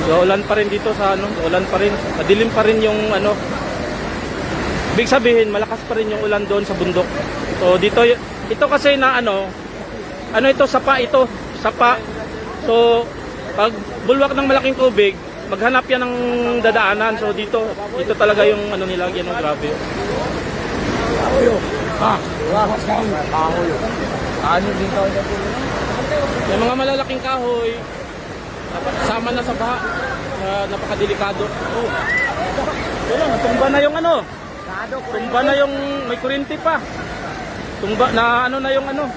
So, ulan pa rin dito sa ano, ulan pa rin. Madilim pa rin yung ano. Ibig sabihin, malakas pa rin yung ulan doon sa bundok. So, dito, ito kasi na ano ito, sapa ito, sapa. So, pag bulwak ng malaking tubig, maghanap yan ng dadaanan. So, dito talaga yung ano nila, yan ang grabe. Yung mga malalaking kahoy, sama na sa baha. Napakadelikado. Oh. Tumba na yung ano. Tumba na yung may kuryente pa. Tumba na ano na yung ano.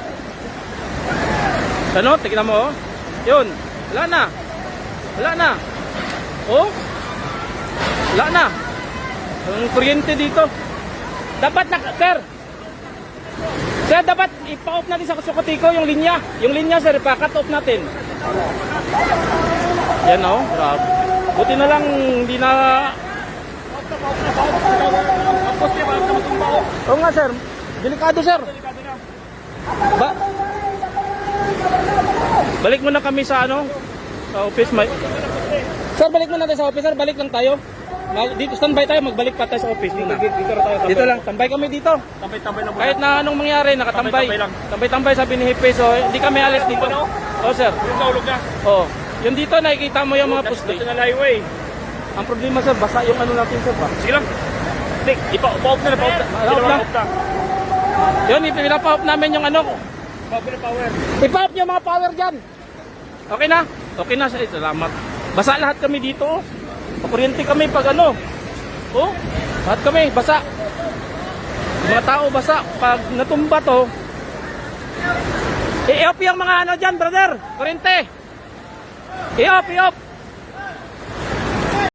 Ano? Tignan mo oh. Yun. Wala na. Wala na. Oh. Wala na. Ang kuryente dito. Dapat na, sir. Sir, dapat ipa-off natin sa Sukotiko yung linya. Yung linya, sir, ipa-cut off natin. Yan oh. Grabe. Buti na lang hindi na. Oo nga sir, delikado sir. Balik muna kami sa ano, sa office. Sir, balik muna tayo sa office sir, balik lang tayo. Dito standby tayo, magbalik pa tayo sa office. Dito lang, tambay kami dito. Tambay na. Kahit na anong mangyari, nakatambay. Tambay sabi ni Hepe, so hindi kami alis dito. Oh sir. Ulog na. Oh, yung dito nakikita mo yung mga poste. Highway. Ang problema sir, basa yung ano natin sir ba? Sige lang. Nick, ipa-off na. Yun, ipapa-off namin yung ano. Power. Ipa-off yung mga power dyan. Okay na? Okay na sir, salamat. Basa lahat kami dito. Pakuryente kami pag ano. Oh, lahat kami, basa. Mga tao basa. Pag natumba to, i-off yung mga ano dyan, brother. Kuryente. I-off.